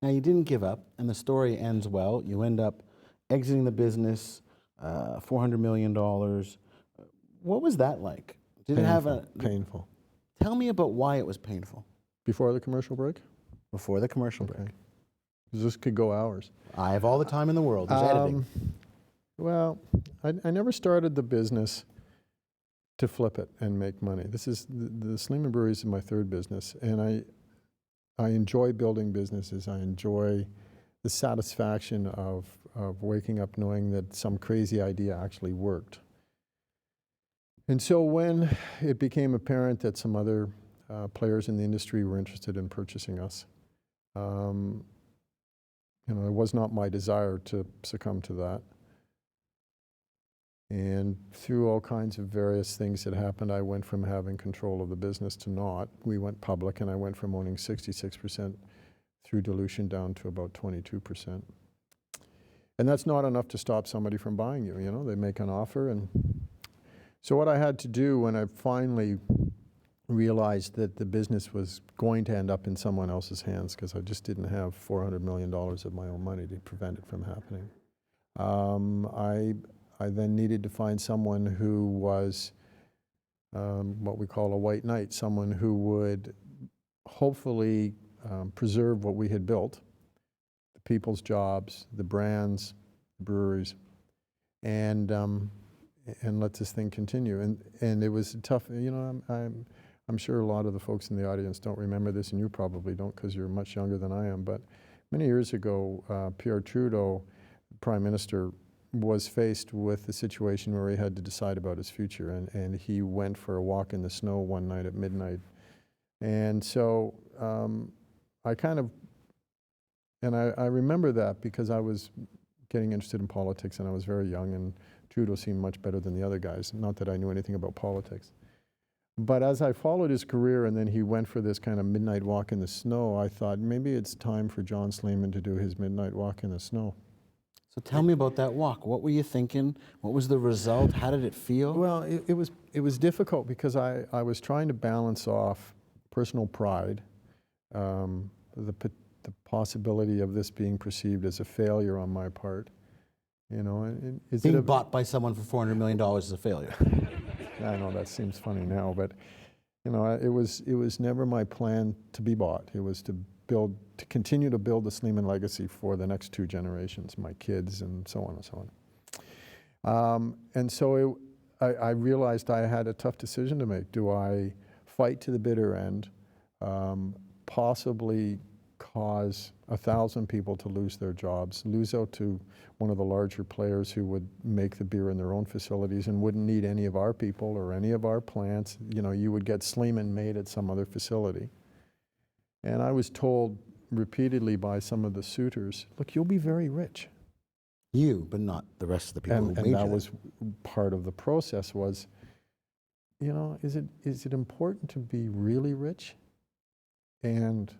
Now, you didn't give up, and the story ends well. You end up exiting the business, $400 million. What was that like? Did it have Painful, a. painful. Tell me about why it was painful Before the commercial break? before the commercial Okay. break. 'Cause this could go hours. I have all the time in the world. There's editing. Well, I never started the business to flip it and make money. This is the Sleeman Breweries is my third business, and I enjoy building businesses. I enjoy the satisfaction of waking up knowing that some crazy idea actually worked. And so when it became apparent that some other players in the industry were interested in purchasing us, it was not my desire to succumb to that. And through all kinds of various things that happened, I went from having control of the business to not. We went public, and I went from owning 66% through dilution down to about 22%. And that's not enough to stop somebody from buying you. They make an offer. And so what I had to do when I finally realized that the business was going to end up in someone else's hands, because I just didn't have $400 million of my own money to prevent it from happening, I then needed to find someone who was what we call a white knight, someone who would hopefully preserve what we had built, the people's jobs, the brands, the breweries, and let this thing continue. And it was tough. I'm sure a lot of the folks in the audience don't remember this, and you probably don't because you're much younger than I am. But many years ago, Pierre Trudeau, Prime Minister, was faced with a situation where he had to decide about his future, and he went for a walk in the snow one night at midnight. And so I remember that because I was getting interested in politics and I was very young, and Trudeau seemed much better than the other guys. Not that I knew anything about politics. But as I followed his career and then he went for this kind of midnight walk in the snow, I thought maybe it's time for John Sleeman to do his midnight walk in the snow. So tell me about that walk. What were you thinking? What was the result? How did it feel? Well, it was difficult because I was trying to balance off personal pride, the possibility of this being perceived as a failure on my part. Being bought by someone for $400 million is a failure. I know that seems funny now, but it was never my plan to be bought. It was to continue to build the Sleeman legacy for the next two generations, my kids, and so on and so on. And so I realized I had a tough decision to make. Do I fight to the bitter end, possibly cause 1,000 people to lose their jobs, lose out to one of the larger players who would make the beer in their own facilities and wouldn't need any of our people or any of our plants? You would get Sleeman made at some other facility. And I was told repeatedly by some of the suitors, look, you'll be very rich. You, but not the rest of the people who made you. And that was part of the process was, is it important to be really rich and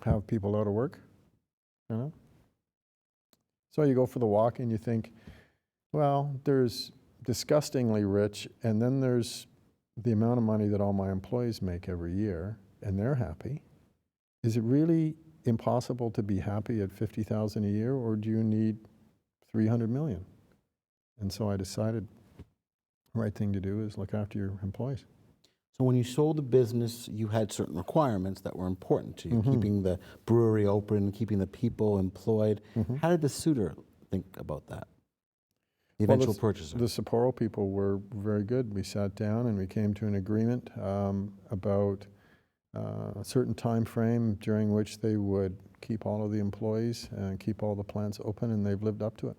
have people out of work? So you go for the walk and you think, well, there's disgustingly rich, and then there's the amount of money that all my employees make every year, and they're happy. Is it really impossible to be happy at $50,000 a year, or do you need $300 million? And so I decided the right thing to do is look after your employees. So when you sold the business, you had certain requirements that were important to you, keeping the brewery open, keeping the people employed. How did the suitor think about that, the eventual purchaser? The Sapporo people were very good. We sat down and we came to an agreement about a certain time frame during which they would keep all of the employees and keep all the plants open, and they've lived up to it.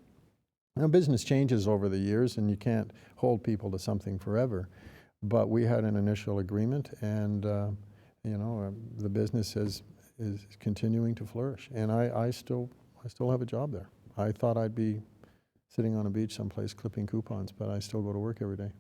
Now, business changes over the years, and you can't hold people to something forever. But we had an initial agreement, and the business is continuing to flourish. And I still have a job there. I thought I'd be sitting on a beach someplace clipping coupons, but I still go to work every day.